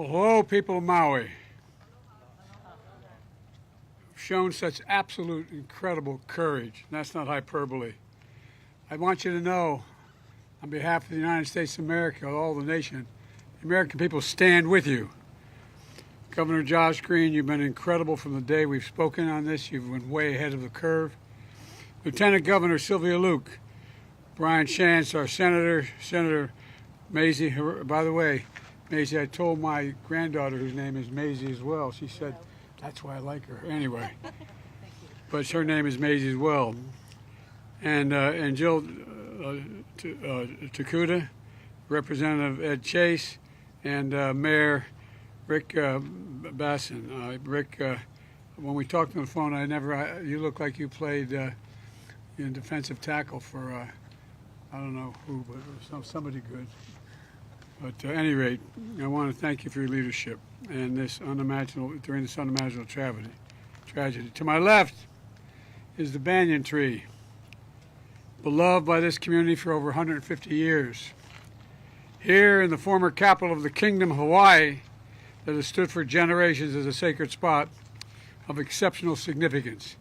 Well, hello, people of Maui. You've shown such absolute incredible courage. That's not hyperbole. I want you to know, on behalf of the United States of America, all the nation, the American people stand with you. Governor Josh Green, you've been incredible from the day we've spoken on this. You've been way ahead of the curve. Lieutenant Governor Sylvia Luke, Brian Shantz, our senator, Senator Maisie. By the way, Maisie, I told my granddaughter, whose name is Maisie as well. She said, that's why I like her. Anyway, but her name is Maisie as well. And Jill Takuda, Representative Ed Chase, and Mayor Rick Bassin. Rick, when we talked on the phone, you look like you played in defensive tackle for, I don't know who, but somebody good. But at any rate, I want to thank you for your leadership and during this unimaginable tragedy. To my left is the banyan tree, beloved by this community for over 150 years. Here in the former capital of the Kingdom of Hawaii, that has stood for generations as a sacred spot of exceptional significance.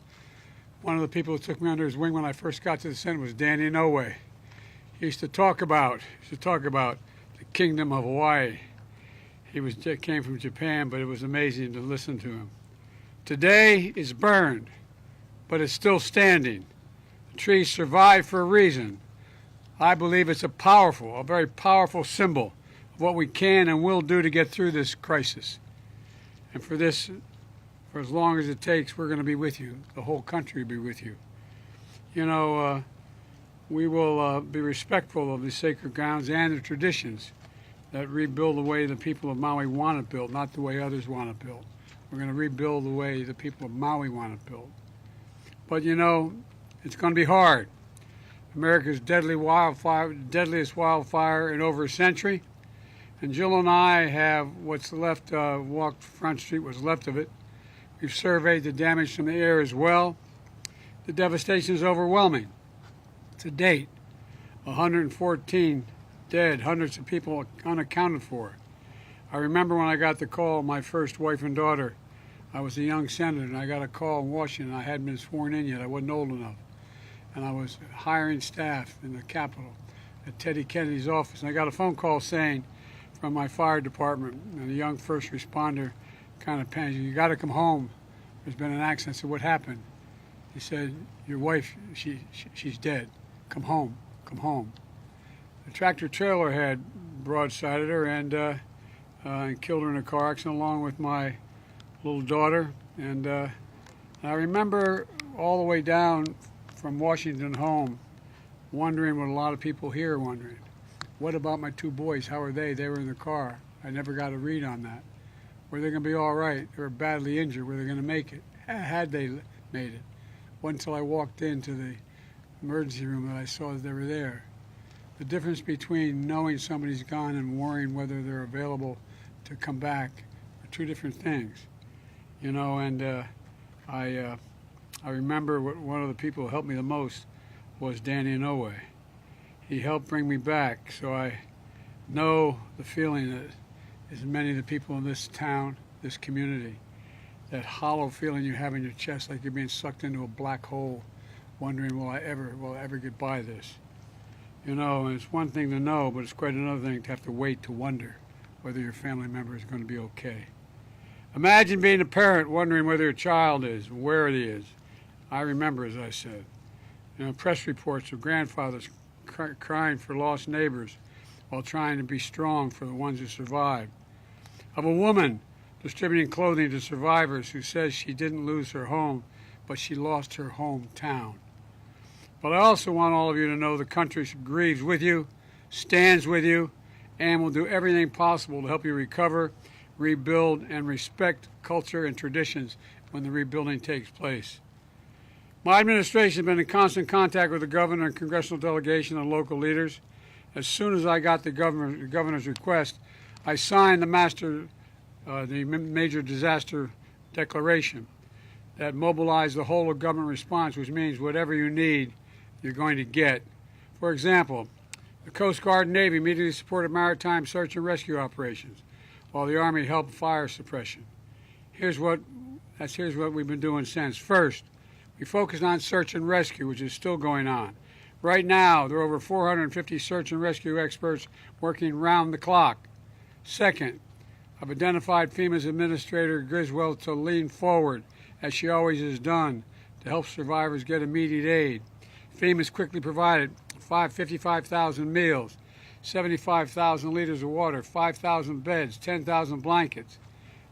One of the people who took me under his wing when I first got to the Senate was Danny Inouye. He used to talk about the Kingdom of Hawaii. He came from Japan, but it was amazing to listen to him. Today is burned, but it's still standing. The tree survived for a reason. I believe it's a very powerful symbol of what we can and will do to get through this crisis. And for as long as it takes, we're going to be with you. The whole country will be with you. You know, we will be respectful of the sacred grounds and the traditions that rebuild the way the people of Maui want to build, not the way others want to build. We're going to rebuild the way the people of Maui want to build. But you know, it's going to be hard. America's deadliest wildfire in over a century. And Jill and I have what's left, walked Front Street, what's left of it. We've surveyed the damage from the air as well. The devastation is overwhelming. To date, 114 dead, hundreds of people unaccounted for. I remember when I got the call, my first wife and daughter, I was a young senator, and I got a call in Washington. I hadn't been sworn in yet. I wasn't old enough. And I was hiring staff in the Capitol at Teddy Kennedy's office. And I got a phone call saying from my fire department, and a young first responder kind of panicked, you got to come home. There's been an accident. I said, what happened? He said, your wife, she's dead. Come home, come home. The tractor trailer had broadsided her and killed her in a car accident along with my little daughter. And I remember all the way down from Washington home wondering what a lot of people here are wondering. What about my two boys? How are they? They were in the car. I never got a read on that. Were they going to be all right? They were badly injured. Were they going to make it? Had they made it? Wasn't until I walked into the emergency room that I saw that they were there. The difference between knowing somebody's gone and worrying whether they're available to come back are two different things. You know, and I remember one of the people who helped me the most was Danny Inouye. He helped bring me back, so I know the feeling that is many of the people in this town, this community, that hollow feeling you have in your chest like you're being sucked into a black hole, wondering, will I ever get by this? You know, and it's one thing to know, but it's quite another thing to have to wait to wonder whether your family member is going to be okay. Imagine being a parent wondering whether your child is, where he is. I remember, as I said, you know, press reports of grandfathers crying for lost neighbors while trying to be strong for the ones who survived. Of a woman distributing clothing to survivors who says she didn't lose her home, but she lost her hometown. But I also want all of you to know the country grieves with you, stands with you, and will do everything possible to help you recover, rebuild, and respect culture and traditions when the rebuilding takes place. My administration has been in constant contact with the governor and congressional delegation and local leaders. As soon as I got the governor's request, I signed the major disaster declaration that mobilized the whole of government response, which means whatever you need, you're going to get. For example, the Coast Guard and Navy immediately supported maritime search and rescue operations. while the Army helped fire suppression. Here's what we've been doing since. First, we focused on search and rescue, which is still going on. Right now, there are over 450 search and rescue experts working round the clock. Second, I've identified FEMA's Administrator Griswold to lean forward, as she always has done, to help survivors get immediate aid. FEMA's quickly provided 55,000 meals, 75,000 liters of water, 5,000 beds, 10,000 blankets,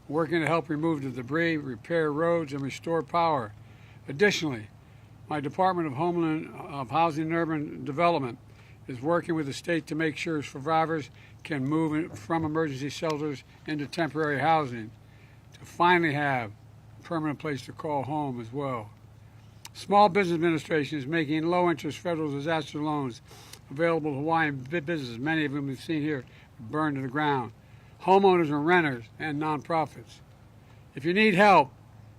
working to help remove the debris, repair roads, and restore power. Additionally, my Department of Housing and Urban Development is working with the state to make sure survivors can move from emergency shelters into temporary housing to finally have a permanent place to call home as well. Small Business Administration is making low-interest federal disaster loans available to Hawaiian businesses, many of them we've seen here burned to the ground, homeowners and renters, and nonprofits. If you need help,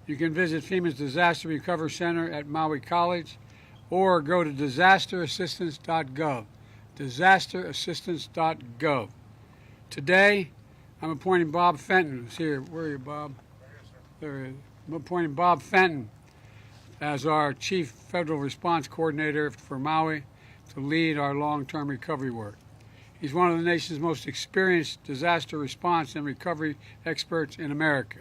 you can visit FEMA's Disaster Recovery Center at Maui College or go to disasterassistance.gov, disasterassistance.gov. Today, I'm appointing Bob Fenton, who's here. Where are you, Bob? There he is. I'm appointing Bob Fenton as our Chief Federal Response Coordinator for Maui to lead our long-term recovery work. He's one of the nation's most experienced disaster response and recovery experts in America.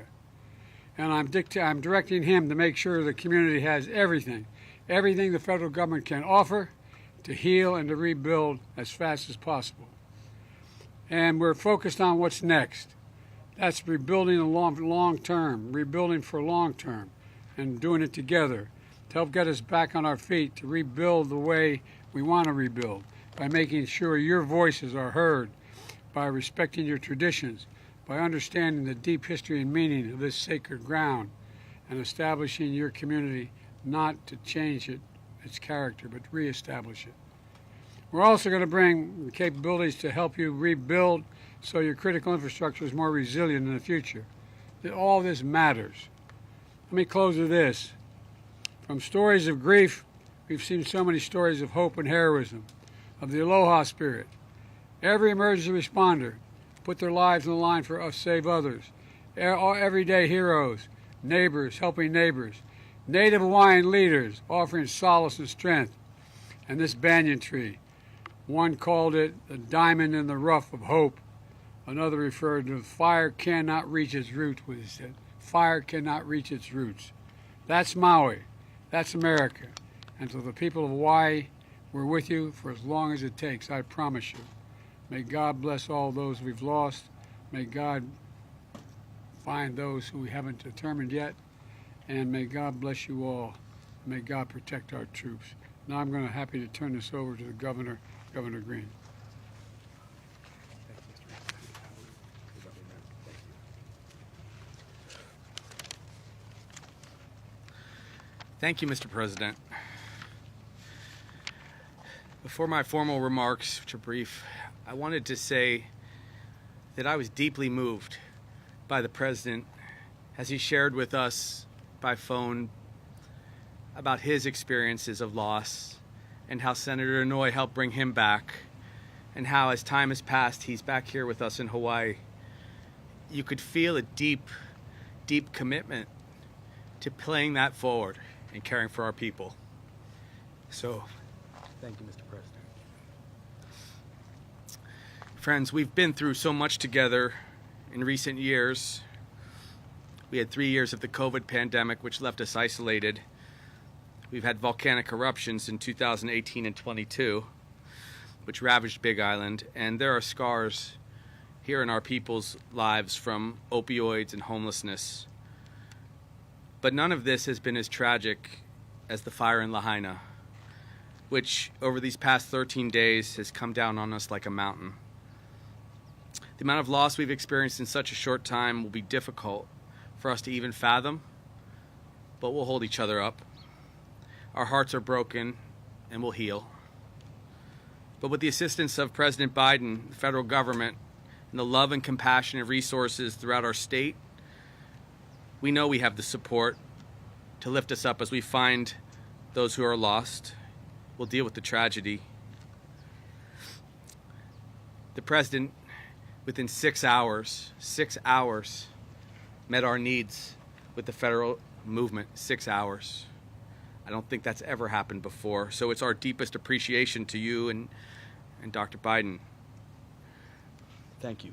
And I'm directing him to make sure the community has everything the federal government can offer to heal and to rebuild as fast as possible. And we're focused on what's next. That's rebuilding the long term, rebuilding for long term, and doing it together to help get us back on our feet, to rebuild the way we want to rebuild, by making sure your voices are heard, by respecting your traditions, by understanding the deep history and meaning of this sacred ground, and establishing your community not to change its character, but reestablish it. We're also going to bring capabilities to help you rebuild so your critical infrastructure is more resilient in the future. All this matters. Let me close with this. From stories of grief, we've seen so many stories of hope and heroism, of the aloha spirit. Every emergency responder put their lives on the line for us, save others. Everyday heroes, neighbors helping neighbors, Native Hawaiian leaders offering solace and strength. And this banyan tree, one called it the diamond in the rough of hope. Another referred to fire cannot reach its roots, what he said. Fire cannot reach its roots. That's Maui. That's America. And to the people of Hawaii, we're with you for as long as it takes, I promise you. May God bless all those we've lost. May God find those who we haven't determined yet. And may God bless you all. May God protect our troops. Now I'm happy to turn this over to the Governor, Governor Green. Thank you, Mr. President. Before my formal remarks, which are brief, I wanted to say that I was deeply moved by the President as he shared with us by phone about his experiences of loss and how Senator Inouye helped bring him back, and how as time has passed, he's back here with us in Hawaii. You could feel a deep, deep commitment to playing that forward and caring for our people. So, thank you, Mr. President. Friends, we've been through so much together in recent years. We had 3 years of the COVID pandemic, which left us isolated. We've had volcanic eruptions in 2018 and 22, which ravaged Big Island, and there are scars here in our people's lives from opioids and homelessness. But none of this has been as tragic as the fire in Lahaina, which over these past 13 days has come down on us like a mountain. The amount of loss we've experienced in such a short time will be difficult for us to even fathom, but we'll hold each other up. Our hearts are broken and we'll heal. But with the assistance of President Biden, the federal government, and the love and compassion and resources throughout our state, we know we have the support to lift us up as we find those who are lost. We'll deal with the tragedy. The President within 6 hours, met our needs with the federal movement. 6 hours. I don't think that's ever happened before. So it's our deepest appreciation to you and Dr. Biden. Thank you.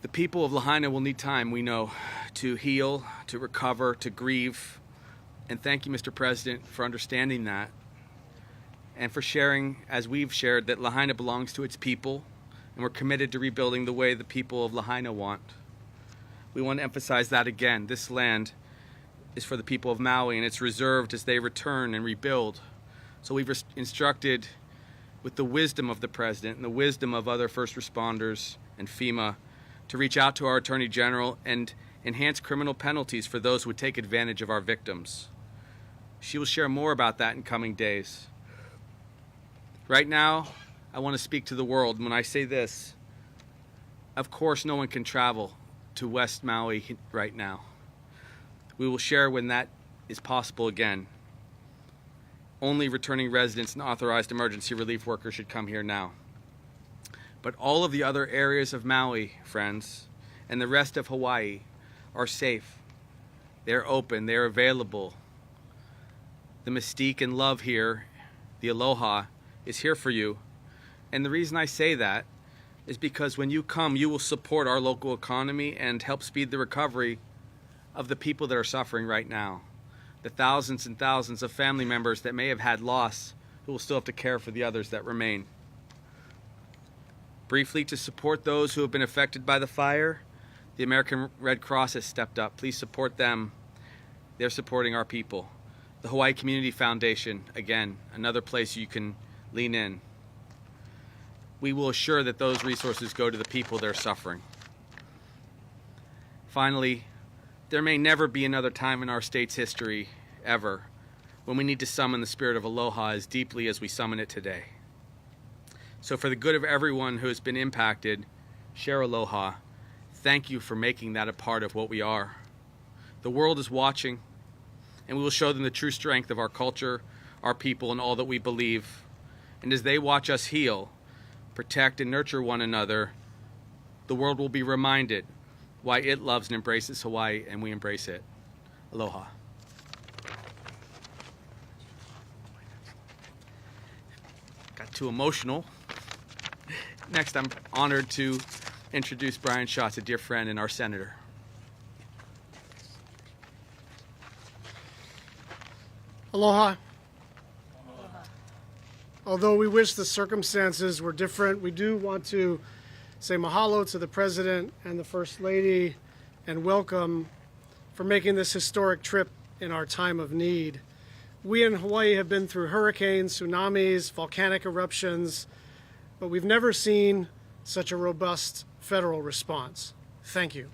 The people of Lahaina will need time, we know, to heal, to recover, to grieve. And thank you, Mr. President, for understanding that and for sharing, as we've shared, that Lahaina belongs to its people, and we're committed to rebuilding the way the people of Lahaina want. We want to emphasize that again. This land is for the people of Maui, and it's reserved as they return and rebuild. So we've instructed, with the wisdom of the President and the wisdom of other first responders and FEMA, to reach out to our Attorney General and enhance criminal penalties for those who would take advantage of our victims. She will share more about that in coming days. Right now, I want to speak to the world. When I say this, of course no one can travel to West Maui right now. We will share when that is possible again. Only returning residents and authorized emergency relief workers should come here now. But all of the other areas of Maui, friends, and the rest of Hawaii are safe. They're open, they're available. The mystique and love here, the aloha, is here for you. And the reason I say that is because when you come, you will support our local economy and help speed the recovery of the people that are suffering right now. The thousands and thousands of family members that may have had loss who will still have to care for the others that remain. Briefly, to support those who have been affected by the fire, the American Red Cross has stepped up. Please support them. They're supporting our people. The Hawaii Community Foundation, again, another place you can lean in. We will assure that those resources go to the people that are suffering. Finally, there may never be another time in our state's history, ever, when we need to summon the spirit of aloha as deeply as we summon it today. So for the good of everyone who has been impacted, share aloha. Thank you for making that a part of what we are. The world is watching, and we will show them the true strength of our culture, our people, and all that we believe. And as they watch us heal, protect, and nurture one another, the world will be reminded why it loves and embraces Hawaii, and we embrace it. Aloha. Got too emotional. Next, I'm honored to introduce Brian Schatz, a dear friend and our senator. Aloha. Aloha. Although we wish the circumstances were different, we do want to say mahalo to the President and the First Lady and welcome for making this historic trip in our time of need. We in Hawaii have been through hurricanes, tsunamis, volcanic eruptions, but we've never seen such a robust federal response. Thank you.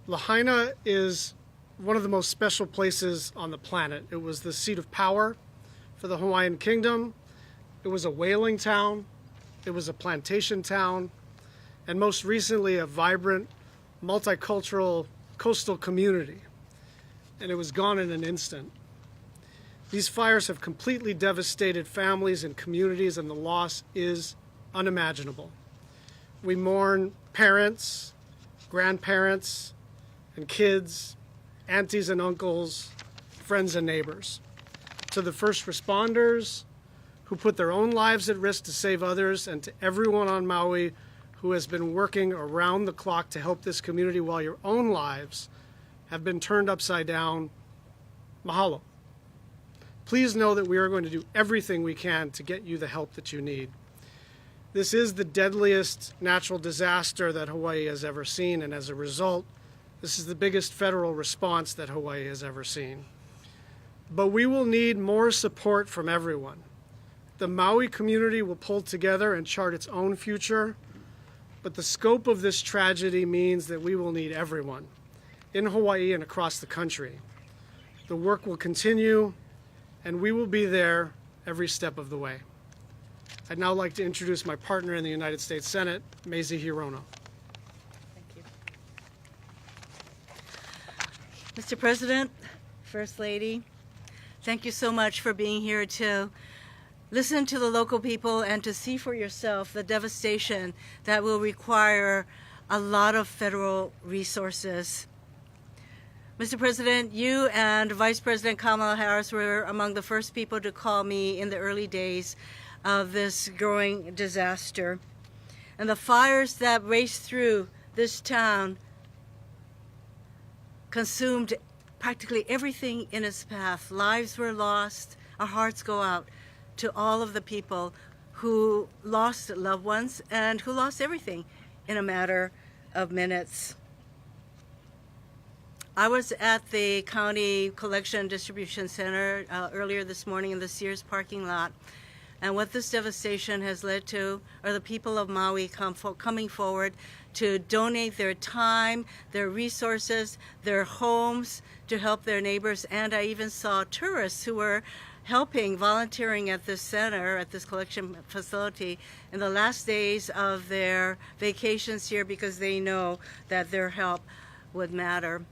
Lahaina is one of the most special places on the planet. It was the seat of power for the Hawaiian Kingdom. It was a whaling town. It was a plantation town. And most recently, a vibrant, multicultural coastal community. And it was gone in an instant. These fires have completely devastated families and communities, and the loss is unimaginable. We mourn parents, grandparents, and kids, aunties and uncles, friends and neighbors. To the first responders who put their own lives at risk to save others, and to everyone on Maui who has been working around the clock to help this community while your own lives have been turned upside down, mahalo. Please know that we are going to do everything we can to get you the help that you need. This is the deadliest natural disaster that Hawaii has ever seen, and as a result, this is the biggest federal response that Hawaii has ever seen. But we will need more support from everyone. The Maui community will pull together and chart its own future, but the scope of this tragedy means that we will need everyone in Hawaii and across the country. The work will continue, and we will be there every step of the way. I'd now like to introduce my partner in the United States Senate, Mazie Hirono. Thank you. Mr. President, First Lady, thank you so much for being here to listen to the local people and to see for yourself the devastation that will require a lot of federal resources. Mr. President, you and Vice President Kamala Harris were among the first people to call me in the early days of this growing disaster. And the fires that raced through this town consumed practically everything in its path. Lives were lost. Our hearts go out to all of the people who lost loved ones and who lost everything in a matter of minutes. I was at the County Collection Distribution Center earlier this morning in the Sears parking lot. And what this devastation has led to are the people of Maui coming forward to donate their time, their resources, their homes to help their neighbors. And I even saw tourists who were helping, volunteering at this center, at this collection facility in the last days of their vacations here because they know that their help would matter.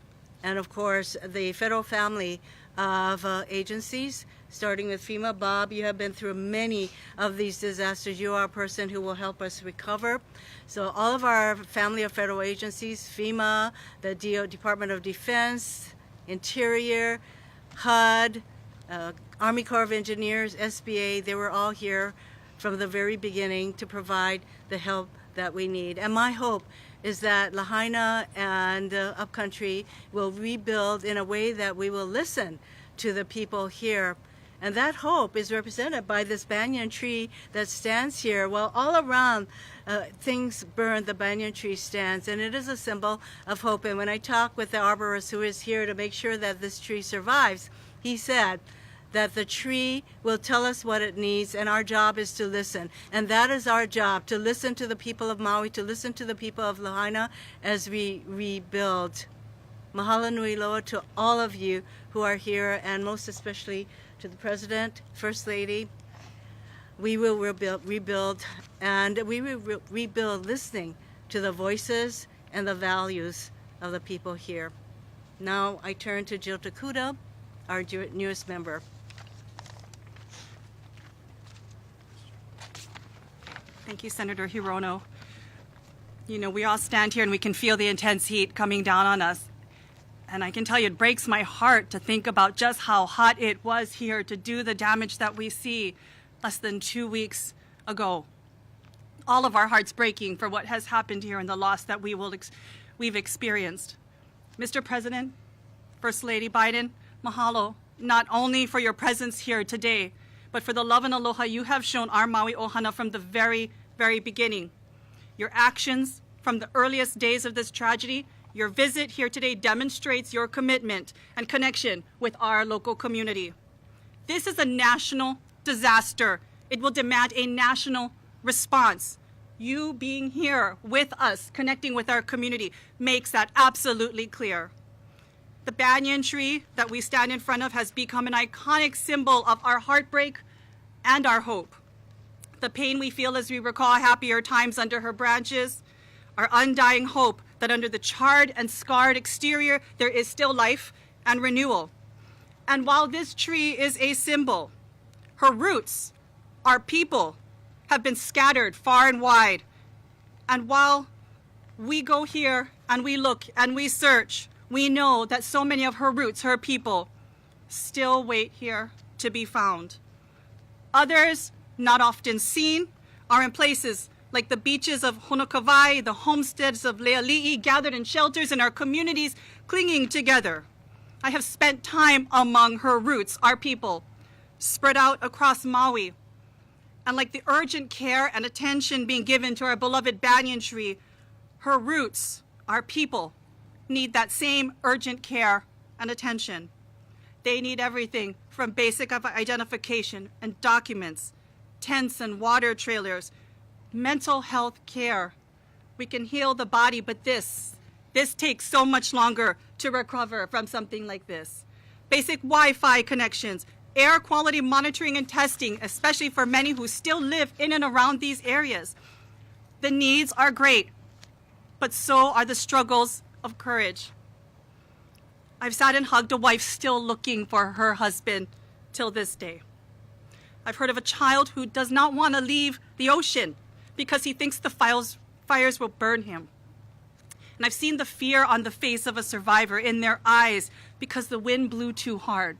And of course, the federal family of agencies, starting with FEMA. Bob, you have been through many of these disasters. You are a person who will help us recover. So all of our family of federal agencies, FEMA, the Department of Defense, Interior, HUD, Army Corps of Engineers, SBA, they were all here from the very beginning to provide the help that we need. And my hope is that Lahaina and Upcountry will rebuild in a way that we will listen to the people here. And that hope is represented by this banyan tree that stands here. Well, all around things burn, the banyan tree stands, and it is a symbol of hope. And when I talk with the arborist who is here to make sure that this tree survives, he said that the tree will tell us what it needs, and our job is to listen. And that is our job, to listen to the people of Maui, to listen to the people of Lahaina as we rebuild. Mahalo nui loa to all of you who are here, and most especially to the President, First Lady. We will rebuild, and we will rebuild listening to the voices and the values of the people here. Now I turn to Jill Takuda, our newest member. Thank you, Senator Hirono. You know, we all stand here and we can feel the intense heat coming down on us. And I can tell you, it breaks my heart to think about just how hot it was here to do the damage that we see less than 2 weeks ago. All of our hearts breaking for what has happened here and the loss that we've experienced. Mr. President, First Lady Biden, mahalo, not only for your presence here today, but for the love and aloha you have shown our Maui Ohana from the very, very beginning. Your actions from the earliest days of this tragedy, your visit here today demonstrates your commitment and connection with our local community. This is a national disaster. It will demand a national response. You being here with us, connecting with our community, makes that absolutely clear. The banyan tree that we stand in front of has become an iconic symbol of our heartbreak and our hope. The pain we feel as we recall happier times under her branches, our undying hope that under the charred and scarred exterior, there is still life and renewal. And while this tree is a symbol, her roots, our people, have been scattered far and wide. And while we go here and we look and we search, we know that so many of her roots, her people, still wait here to be found. Others, not often seen, are in places like the beaches of Honokawai, the homesteads of Leali'i, gathered in shelters in our communities, clinging together. I have spent time among her roots, our people, spread out across Maui. And like the urgent care and attention being given to our beloved banyan tree, her roots, our people, need that same urgent care and attention. They need everything from basic identification and documents, tents and water trailers, mental health care. We can heal the body, but this takes so much longer to recover from something like this. Basic Wi-Fi connections, air quality monitoring and testing, especially for many who still live in and around these areas. The needs are great, but so are the struggles of courage. I've sat and hugged a wife still looking for her husband till this day. I've heard of a child who does not want to leave the ocean because he thinks the fires will burn him. And I've seen the fear on the face of a survivor in their eyes because the wind blew too hard,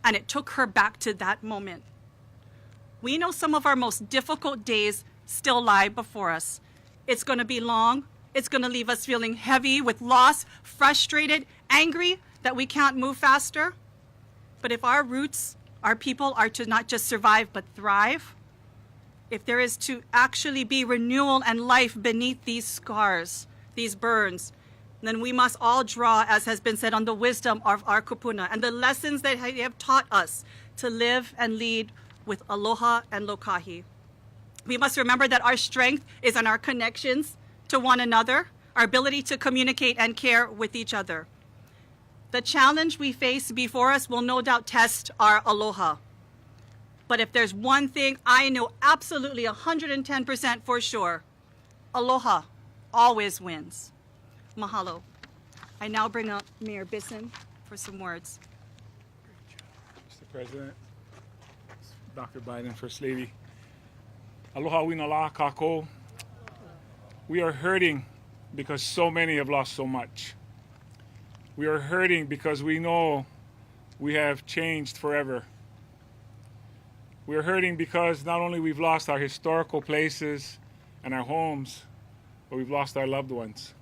and it took her back to that moment. We know some of our most difficult days still lie before us. It's going to be long. It's going to leave us feeling heavy with loss, frustrated, angry that we can't move faster. But if our roots, our people, are to not just survive but thrive, if there is to actually be renewal and life beneath these scars, these burns, then we must all draw, as has been said, on the wisdom of our kupuna and the lessons that they have taught us to live and lead with aloha and lokahi. We must remember that our strength is in our connections to one another, our ability to communicate and care with each other. The challenge we face before us will no doubt test our aloha. But if there's one thing I know absolutely 110% for sure, aloha always wins. Mahalo. I now bring up Mayor Bisson for some words. Mr. President, Dr. Biden, First Lady, aloha winala kako. We are hurting because so many have lost so much. We are hurting because we know we have changed forever. We are hurting because not only we've lost our historical places and our homes, but we've lost our loved ones.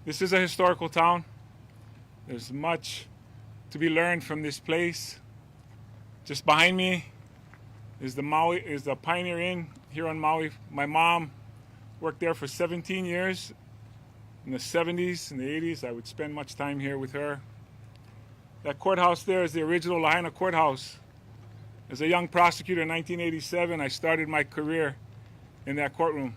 This is a historical town. There's much to be learned from this place. Just behind me is the Pioneer Inn here on Maui. My mom worked there for 17 years. In the 70s and the 80s, I would spend much time here with her. That courthouse there is the original Lahaina courthouse. As a young prosecutor in 1987, I started my career in that courtroom.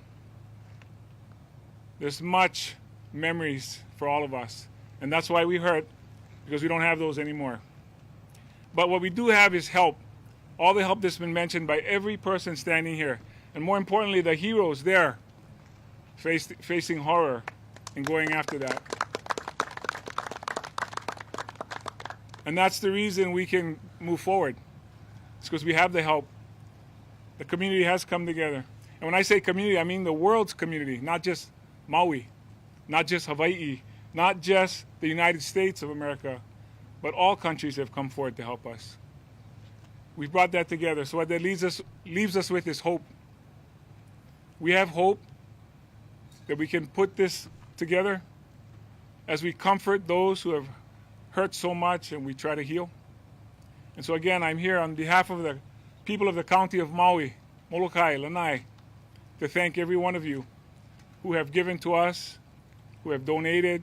There's much memories for all of us, and that's why we hurt, because we don't have those anymore. But what we do have is help. All the help that's been mentioned by every person standing here, and more importantly, the heroes there facing horror and going after that. And that's the reason we can move forward. It's because we have the help. The community has come together. And when I say community, I mean the world's community, not just Maui, not just Hawaii, not just the United States of America, but all countries have come forward to help us. We've brought that together. So what that leaves us with is hope. We have hope that we can put this together as we comfort those who have hurt so much and we try to heal. And so again, I'm here on behalf of the people of the county of Maui, Molokai, Lanai, to thank every one of you who have given to us, who have donated,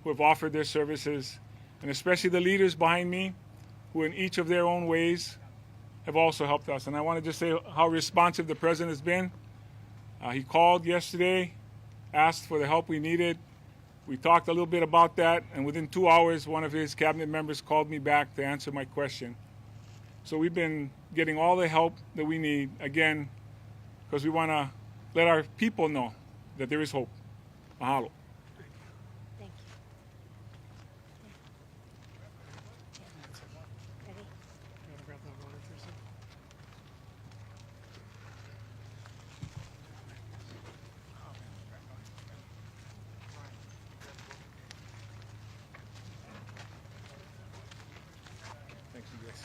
who have offered their services, and especially the leaders behind me, who in each of their own ways have also helped us. And I want to just say how responsive the president has been. He called yesterday, asked for the help we needed. We talked a little bit about that, and within 2 hours, one of his cabinet members called me back to answer my question. So we've been getting all the help that we need, again, because we want to let our people know that there is hope. Mahalo. Thank you. Ready? You want to grab that water, Teresa? Thanks, you guys.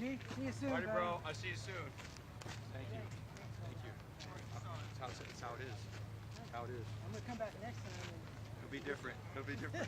G. See you soon, Party, buddy. bro. I'll see you soon. Thank you. Thank you. It's how it is. It's how it is. I'm gonna come back next time. It'll be different. It'll be different.